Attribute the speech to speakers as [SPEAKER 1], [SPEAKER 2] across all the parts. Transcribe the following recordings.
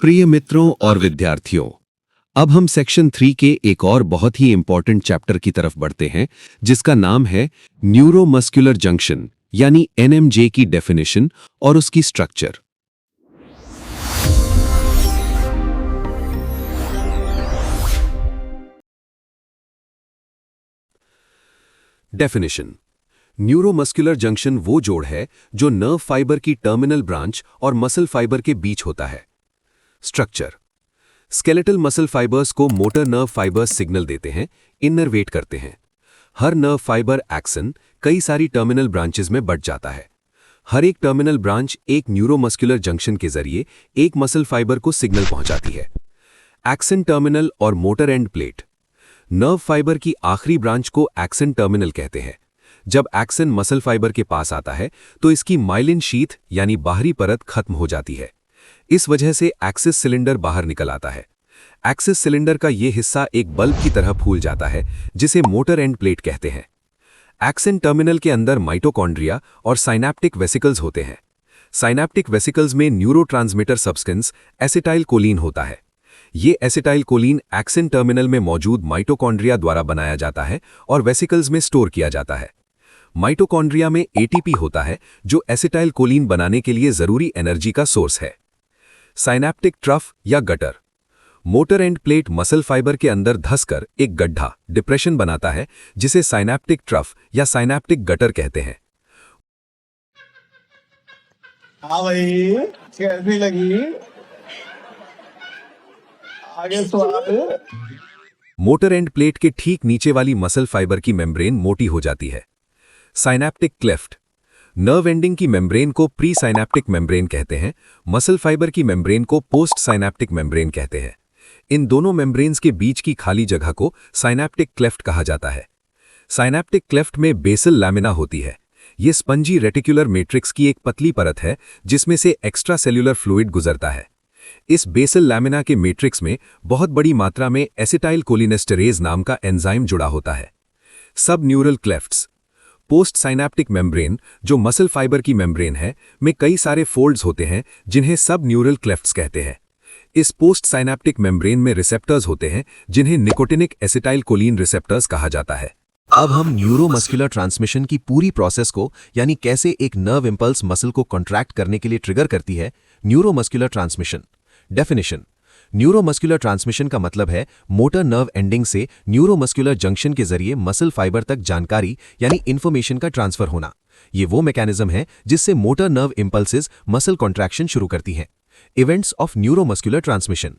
[SPEAKER 1] प्रिय मित्रों और विद्यार्थियों, अब हम सेक्शन 3 के एक और बहुत ही इंपॉर्टेंट चैप्टर की तरफ बढ़ते हैं, जिसका नाम है न्यूरोमस्कुलर जंक्शन यानी एनएमजे की डेफिनेशन और उसकी स्ट्रक्चर। डेफिनेशन: न्यूरोमस्कुलर जंक्शन वो जोड़ है जो नर्व फाइबर की टर्मिनल ब्रांच और मसल फाइबर के बीच होता है। स्ट्रक्चर: स्केलेटल मसल फाइबर्स को मोटर नर्व फाइबर्स सिग्नल देते हैं, इनरवेट करते हैं। हर नर्व फाइबर एक्सन कई सारी टर्मिनल ब्रांचेस में बंट जाता है। हर एक टर्मिनल ब्रांच एक न्यूरोमस्कुलर जंक्शन के जरिए एक मसल फाइबर को सिग्नल पहुंचाती है। एक्सन टर्मिनल और motor end plate: nerve fibre की आखिरी ब्रांच को एक्सन टर्मिनल कहते हैं। जब एक्सन मसल फाइबर के पास आता है तो इसकी माइलिन शीथ यानी बाहरी परत खत्म हो जाती है। इस वजह से एक्सिस सिलेंडर बाहर निकल आता है। एक्सिस सिलेंडर का यह हिस्सा एक बल्ब की तरह फूल जाता है, जिसे मोटर एंड प्लेट कहते हैं। एक्सन टर्मिनल के अंदर माइटोकॉन्ड्रिया और साइनैप्टिक वेसिकल्स होते हैं। साइनैप्टिक वेसिकल्स में न्यूरोट्रांसमीटर सब्सटेंस एसिटाइल कोलिन होता है। ये एसिटाइल कोलिन एक्सन टर्मिनल में मौजूद माइटोकॉन्ड्रिया द्वारा बनाया जाता है और वेसिकल्स में स्टोर किया जाता है। माइटोकॉन्ड्रिया में एटीपी होता है, जो एसिटाइल कोलिन बनाने के लिए जरूरी एनर्जी का सोर्स है। साइनैप्टिक ट्रफ या gutter: motor end plate muscle fibre के अंदर धंसकर एक गड्ढा डिप्रेशन बनाता है, जिसे साइनैप्टिक ट्रफ या साइनैप्टिक गटर कहते हैं।
[SPEAKER 2] हाँ भाई, कैसी लगी? आगे सवाल।
[SPEAKER 1] मोटर एंड प्लेट के ठीक नीचे वाली मसल फाइबर की मेम्ब्रेन मोटी हो जाती है। साइनैप्टिक क्लेफ्ट: नर्व एंडिंग की मेम्ब्रेन को प्री साइनैप्टिक मेम्ब्रेन कहते हैं। मसल फाइबर की मेम्ब्रेन को पोस्ट साइनैप्टिक मेम्ब्रेन कहते हैं। इन दोनों मेम्ब्रेन्स के बीच की खाली जगह को साइनैप्टिक क्लेफ्ट कहा जाता है। साइनैप्टिक क्लेफ्ट में बेसल लैमिना होती है। ये स्पंजी रेटिकुलर मैट्रिक्स की एक पतली परत है, जिसमें से एक्स्ट्रा सेल्यूलर फ्लूइड गुजरता है। इस बेसल लैमिना के मैट्रिक्स में बहुत बड़ी मात्रा में एसिटाइल कोलिनेस्टेरेज नाम का एंजाइम जुड़ा होता है। सब न्यूरल क्लेफ्ट्स: पोस्ट साइनैप्टिक मेम्ब्रेन, जो मसल फाइबर की मेम्ब्रेन है, में कई सारे फोल्ड्स होते हैं, जिन्हें सब न्यूरल क्लेफ्ट्स कहते हैं। इस पोस्ट साइनैप्टिक मेम्ब्रेन में रिसेप्टर्स होते हैं, जिन्हें निकोटिनिक एसिटाइल कोलिन रिसेप्टर्स कहा जाता है।
[SPEAKER 3] अब हम न्यूरोमस्कुलर ट्रांसमिशन की पूरी प्रोसेस को, यानी कैसे एक नर्व इंपल्स मसल को कॉन्ट्रैक्ट करने के लिए ट्रिगर करती है, neuromuscular transmission. Definition: neuromuscular transmission का मतलब है मोटर नर्व एंडिंग से न्यूरोमस्कुलर जंक्शन के जरिए मसल फाइबर तक जानकारी यानी इंफॉर्मेशन का ट्रांसफर होना। ये वो मैकेनिज्म है जिससे motor nerve impulses muscle contraction शुरू करती हैं। इवेंट्स ऑफ न्यूरोमस्कुलर ट्रांसमिशन: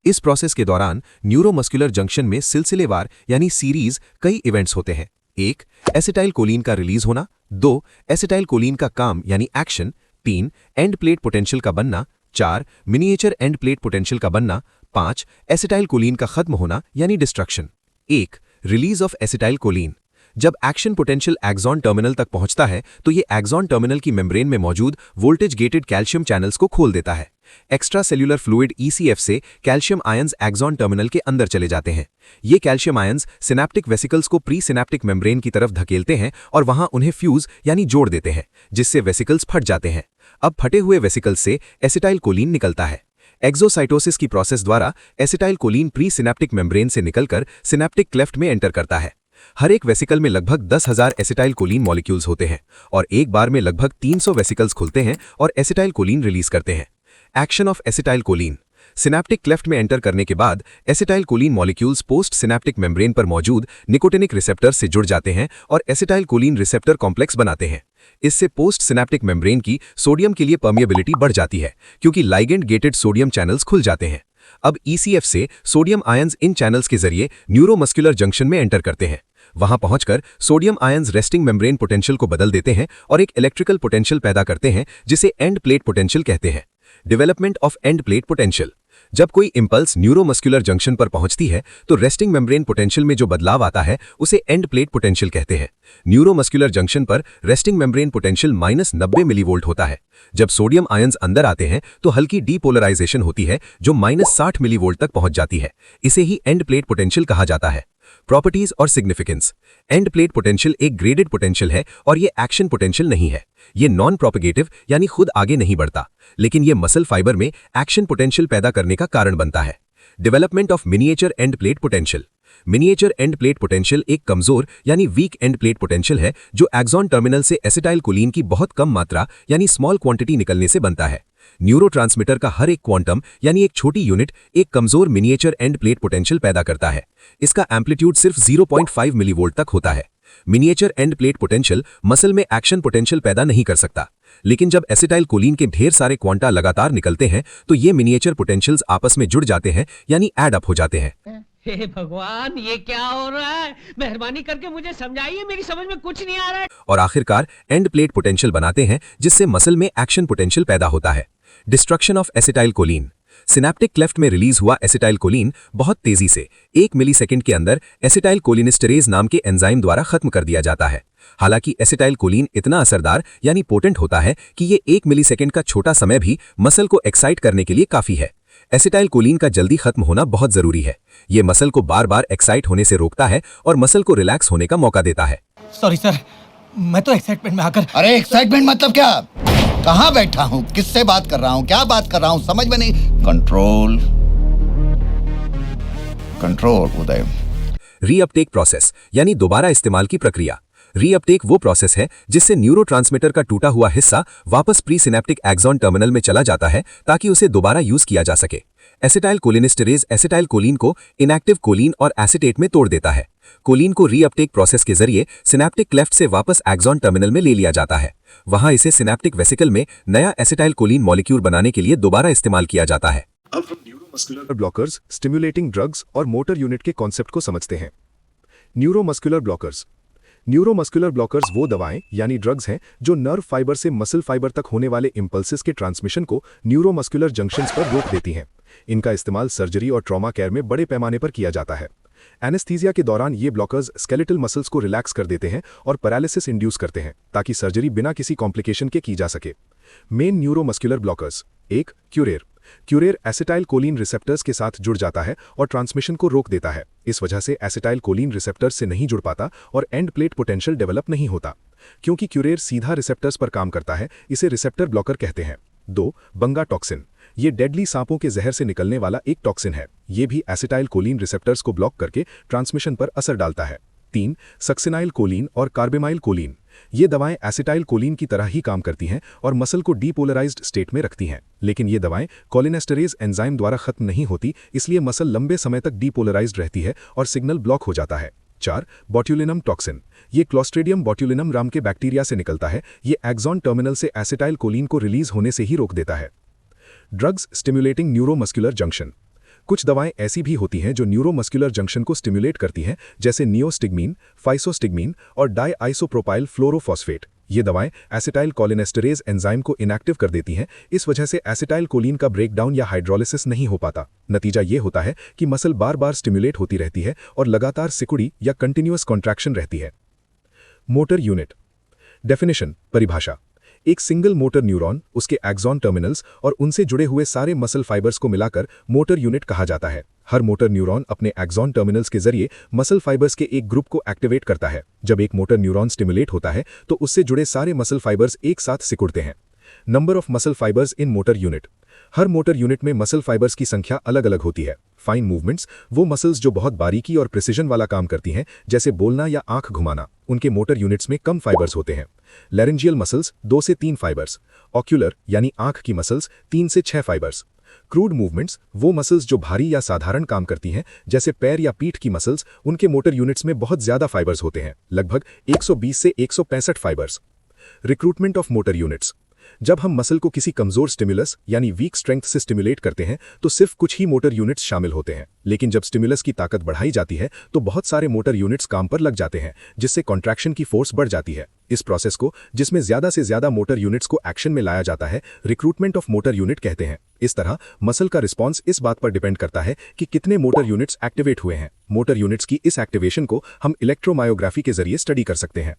[SPEAKER 3] इस प्रोसेस के दौरान न्यूरोमस्कुलर जंक्शन में सिलसिलेवार यानी सीरीज कई इवेंट्स होते हैं। 1. एसिटाइल कोलिन का रिलीज होना। 2. एसिटाइल कोलिन का काम यानी एक्शन। 3. एंड प्लेट पोटेंशियल का बनना। 4. मिनिएचर एंड प्लेट पोटेंशियल का बनना। 5. एसिटाइल कोलिन का खत्म होना यानी destruction. 1. Release of acetyl choline: जब एक्शन पोटेंशियल एक्सॉन टर्मिनल तक पहुंचता है तो ये एक्सॉन टर्मिनल की मेम्ब्रेन में मौजूद वोल्टेज गेटेड कैल्शियम चैनल्स को खोल देता है। एक्स्ट्रा सेल्यूलर फ्लूइड ईसीएफ से कैल्शियम आयंस एक्सॉन टर्मिनल के अंदर चले जाते हैं। ये कैल्शियम आयंस सिनैप्टिक वेसिकल्स को प्री सिनैप्टिक मेम्ब्रेन की तरफ धकेलते हैं और वहां उन्हें फ्यूज यानी जोड़ देते हैं, जिससे वेसिकल्स फट जाते हैं। अब फटे हुए वेसिकल्स से एसिटाइल कोलिन निकलता है। एक्सोसाइटोसिस की प्रोसेस द्वारा acetyl choline pre synaptic membrane से निकलकर सिनैप्टिक क्लेफ्ट में एंटर करता है। हर एक वेसिकल में लगभग 10,000 एसिटाइल कोलिन मॉलिक्यूल्स होते हैं और एक बार में लगभग 300 वेसिकल्स खुलते हैं और एसिटाइल कोलिन रिलीज करते हैं। Action of acetyl choline: synaptic cleft में एंटर करने के बाद acetyl choline molecules post synaptic membrane पर मौजूद निकोटिनिक रिसेप्टर से जुड़ जाते हैं और एसिटाइल कोलिन रिसेप्टर कॉम्प्लेक्स बनाते हैं। इससे पोस्ट सिनैप्टिक मेम्ब्रेन की सोडियम के लिए परमिएबिलिटी बढ़ जाती है, क्योंकि लाइगेंड गेटेड सोडियम चैनल्स खुल जाते हैं। अब ईसीएफ से सोडियम आयंस इन चैनल्स के जरिए न्यूरोमस्कुलर जंक्शन में एंटर करते हैं। वहां पहुंचकर sodium ions resting membrane potential को बदल देते हैं और एक इलेक्ट्रिकल पोटेंशियल पैदा करते हैं, जिसे एंड प्लेट पोटेंशियल कहते हैं। Development of end plate potential: जब कोई इंपल्स न्यूरोमस्कुलर जंक्शन पर पहुंचती है तो रेस्टिंग मेम्ब्रेन पोटेंशियल में जो बदलाव आता है उसे एंड प्लेट पोटेंशियल कहते हैं। न्यूरोमस्कुलर जंक्शन पर रेस्टिंग मेम्ब्रेन पोटेंशियल -90 मिलीवोल्ट होता है। जब सोडियम आयंस अंदर आते हैं तो हल्की डीपोलराइजेशन होती है, जो -60 मिलीवोल्ट तक पहुंच जाती है। इसे ही एंड प्लेट पोटेंशियल कहा जाता है। प्रॉपर्टीज और सिग्निफिकेंस। एंड प्लेट पोटेंशियल एक ग्रेडेड पोटेंशियल है और ये एक्शन पोटेंशियल नहीं है। ये नॉन प्रोपेगेटिव यानी खुद आगे नहीं बढ़ता, लेकिन ये मसल फाइबर में एक्शन पोटेंशियल पैदा करने का कारण बनता है। Development of miniature end plate potential. Miniature end plate potential एक कमजोर यानी वीक एंड प्लेट पोटेंशियल है जो एक्सॉन टर्मिनल से एसिटाइल कोलिन की बहुत कम मात्रा यानी स्मॉल क्वांटिटी निकलने से बनता है। न्यूरोट्रांसमीटर का हर एक क्वांटम यानी एक छोटी यूनिट एक कमजोर मिनिएचर एंड प्लेट पोटेंशियल पैदा करता है। इसका एम्पलीट्यूड सिर्फ 0.5 मिलीवोल्ट तक होता है। Miniature end plate potential muscle में एक्शन पोटेंशियल पैदा नहीं कर सकता, लेकिन जब एसिटाइल कोलिन के ढेर सारे क्वांटा लगातार निकलते हैं तो ये मिनिएचर पोटेंशियल्स आपस में जुड़ जाते हैं यानी ऐड अप हो जाते हैं।
[SPEAKER 4] हे भगवान, ये क्या हो रहा है? मेहरबानी करके मुझे समझाइए, मेरी समझ में कुछ नहीं आ रहा है।
[SPEAKER 3] और आखिरकार एंड प्लेट पोटेंशियल बनाते हैं जिससे मसल में एक्शन पोटेंशियल पैदा होता है। Destruction of acetyl choline. Synaptic cleft में रिलीज हुआ एसिटाइल कोलिन बहुत तेजी से 1 मिलीसेकंड के अंदर एसिटाइल कोलिनेस्टेरेज नाम के एंजाइम द्वारा खत्म कर दिया जाता है। हालांकि एसिटाइल कोलिन इतना असरदार यानी पोटेंट होता है कि ये 1 मिलीसेकंड का छोटा समय भी मसल को एक्साइट करने के लिए काफी है। एसिटाइल कोलिन का जल्दी खत्म होना बहुत जरूरी है। ये मसल को बार बार एक्साइट होने से रोकता है और मसल को रिलैक्स होने का मौका देता है।
[SPEAKER 5] सॉरी सर, मैं तो एक्साइटमेंट में आकर।
[SPEAKER 6] अरे एक्साइटमेंट मतलब क्या? कहाँ बैठा हूँ, किससे बात कर रहा हूँ, क्या बात कर रहा हूँ, समझ में नहीं। कंट्रोल कंट्रोल उदय।
[SPEAKER 3] रीअपटेक प्रोसेस यानी दोबारा इस्तेमाल की प्रक्रिया। रीअपटेक वो प्रोसेस है जिससे न्यूरोट्रांसमीटर का टूटा हुआ हिस्सा वापस प्री सिनेप्टिक एक्सॉन टर्मिनल में चला जाता है ताकि उसे दोबारा यूज किया जा सके। एसिटाइल कोलिनेस्टेरेज एसिटाइल कोलिन को इनएक्टिव कोलिन और एसिटेट में तोड़ देता है। कोलिन को रीअपटेक प्रोसेस के जरिए सिनेप्टिक क्लेफ्ट से वापस एक्सॉन टर्मिनल में ले लिया जाता है। वहां इसे सिनेप्टिक वेसिकल में नया एसिटाइल कोलिन मॉलिक्यूल बनाने के लिए दोबारा इस्तेमाल किया जाता है।
[SPEAKER 7] अब हम न्यूरोमस्कुलर ब्लॉकर्स, स्टिमुलेटिंग ड्रग्स और मोटर यूनिट के कॉन्सेप्ट को समझते हैं। Neuromuscular blockers. न्यूरोमस्कुलर ब्लॉकर्स वो दवाएं यानी ड्रग्स हैं जो नर्व फाइबर से मसल फाइबर तक होने वाले इंपल्सेस के ट्रांसमिशन को न्यूरोमस्कुलर जंक्शंस पर रोक देती हैं। इनका इस्तेमाल सर्जरी और ट्रॉमा केयर में बड़े पैमाने पर किया जाता है। एनेस्थीसिया के दौरान ये ब्लॉकर्स स्केलेटल मसल्स को रिलैक्स कर देते हैं और पैरालिसिस इंड्यूस करते हैं ताकि सर्जरी बिना किसी कॉम्प्लिकेशन के की जा सके। Main neuromuscular blockers. 1. Curare. Curare acetylcholine receptors के साथ जुड़ जाता है और ट्रांसमिशन को रोक देता है। इस वजह से एसिटाइल कोलिन रिसेप्टर्स से नहीं जुड़ पाता और एंड प्लेट पोटेंशियल डेवलप नहीं होता। क्योंकि क्यूरेर सीधा रिसेप्टर्स पर काम करता है, इसे रिसेप्टर ब्लॉकर कहते हैं। 2. बंगा टॉक्सिन। ये डेडली सांपों के जहर से निकलने वाला एक टॉक्सिन है। ये भी एसिटाइल कोलिन रिसेप्टर्स को ब्लॉक करके ट्रांसमिशन पर असर डालता है। 3. सक्सिनाइल कोलिन और कार्बेमाइल कोलिन। ये दवाएं एसिटाइल कोलिन की तरह ही काम करती हैं और मसल को डीपोलराइज्ड स्टेट में रखती हैं, लेकिन ये दवाएं कोलिनेस्टेरेज एंजाइम द्वारा खत्म नहीं होती, इसलिए मसल लंबे समय तक डीपोलराइज्ड रहती है और सिग्नल ब्लॉक हो जाता है। 4. Botulinum toxin. ये क्लोस्ट्रेडियम बोट्यूलिनम राम के बैक्टीरिया से निकलता है। ये एक्सॉन टर्मिनल से एसिटाइल कोलिन को रिलीज होने से ही रोक देता है। Drugs stimulating neuromuscular junction. कुछ दवाएं ऐसी भी होती हैं जो न्यूरोमस्कुलर जंक्शन को स्टिमुलेट करती हैं, जैसे नियोस्टिग्मीन, फाइसोस्टिग्मीन और डाईआइसोप्रोपाइल फ्लोरोफॉस्फेट। ये दवाएं एसिटाइल कोलिनेस्टेरेज एंजाइम को इनएक्टिव कर देती हैं। इस वजह से एसिटाइल कोलिन का ब्रेकडाउन या हाइड्रोलिसिस नहीं हो पाता। नतीजा ये होता है कि मसल बार बार स्टिमुलेट होती रहती है और लगातार सिकुड़ी या कंटिन्यूअस कॉन्ट्रैक्शन रहती है। Motor unit. डेफिनेशन, परिभाषा। एक सिंगल मोटर न्यूरॉन, उसके एक्सॉन टर्मिनल्स और उनसे जुड़े हुए सारे मसल फाइबर्स को मिलाकर मोटर यूनिट कहा जाता है। हर मोटर न्यूरॉन अपने एक्सॉन टर्मिनल्स के जरिए मसल फाइबर्स के एक ग्रुप को एक्टिवेट करता है। जब एक मोटर न्यूरॉन स्टिमुलेट होता है तो उससे जुड़े सारे मसल फाइबर्स एक साथ सिकुड़ते हैं। Number of muscle fibres in motor unit. Her motor unit में मसल फाइबर्स की संख्या अलग अलग होती है। फाइन मूवमेंट्स, वो मसल्स जो बहुत बारीकी और प्रिसिजन वाला काम करती हैं, जैसे बोलना या आंख घुमाना, उनके मोटर यूनिट्स में कम फाइबर्स होते हैं। लैरेंजियल मसल्स 2 से 3 फाइबर्स। ऑक्यूलर यानी आंख की मसल्स 3 से 6 फाइबर्स। क्रूड मूवमेंट्स, वो मसल्स जो भारी या साधारण काम करती हैं, जैसे पैर या पीठ की मसल्स, उनके मोटर यूनिट्स में बहुत ज्यादा फाइबर्स होते हैं, लगभग 120 से 165 fibres. Recruitment of motor units. जब हम मसल को किसी कमजोर स्टिमुलस यानी वीक स्ट्रेंथ से स्टिमुलेट करते हैं तो सिर्फ कुछ ही मोटर यूनिट्स शामिल होते हैं, लेकिन जब स्टिमुलस की ताकत बढ़ाई जाती है तो बहुत सारे मोटर यूनिट्स काम पर लग जाते हैं, जिससे कॉन्ट्रैक्शन की फोर्स बढ़ जाती है। इस प्रोसेस को, जिसमें ज्यादा से ज्यादा मोटर यूनिट्स को एक्शन में लाया जाता है, रिक्रूटमेंट ऑफ मोटर यूनिट कहते हैं। इस तरह मसल का रिस्पॉन्स इस बात पर डिपेंड करता है कि कितने मोटर यूनिट्स एक्टिवेट हुए हैं। मोटर यूनिट्स की इस एक्टिवेशन को हम इलेक्ट्रोमायोग्राफी के जरिए स्टडी कर सकते हैं।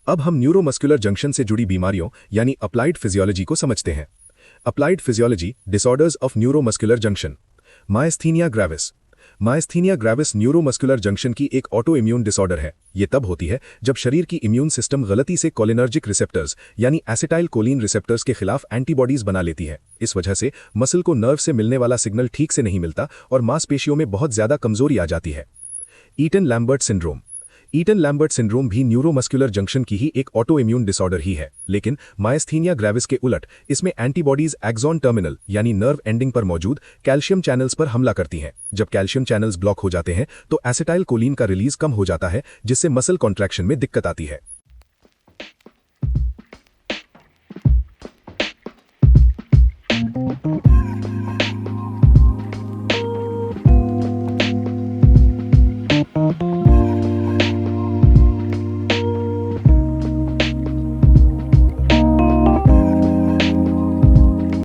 [SPEAKER 7] अब हम न्यूरोमस्कुलर जंक्शन से जुड़ी बीमारियों यानी अप्लाइड फिजियोलॉजी को समझते हैं। Applied physiology, disorders of neuromuscular junction. Myasthenia gravis. Myasthenia gravis neuromuscular junction की एक ऑटो इम्यून डिसऑर्डर है। ये तब होती है जब शरीर की इम्यून सिस्टम गलती से कोलिनर्जिक रिसेप्टर्स यानी एसिटाइल कोलिन रिसेप्टर्स के खिलाफ एंटीबॉडीज बना लेती है। इस वजह से मसल को नर्व से मिलने वाला सिग्नल ठीक से नहीं मिलता और मांसपेशियों में बहुत ज्यादा कमजोरी आ जाती है। Eaton Lambert syndrome. Eaton Lambert syndrome भी न्यूरोमस्कुलर जंक्शन की ही एक ऑटो इम्यून डिसऑर्डर ही है, लेकिन मायस्थीनिया ग्रेविस के उलट इसमें एंटीबॉडीज एक्सॉन टर्मिनल यानी नर्व एंडिंग पर मौजूद कैल्शियम चैनल्स पर हमला करती हैं। जब कैल्शियम चैनल्स ब्लॉक हो जाते हैं तो एसिटाइल कोलिन का रिलीज कम हो जाता है, जिससे मसल कॉन्ट्रैक्शन में दिक्कत आती है।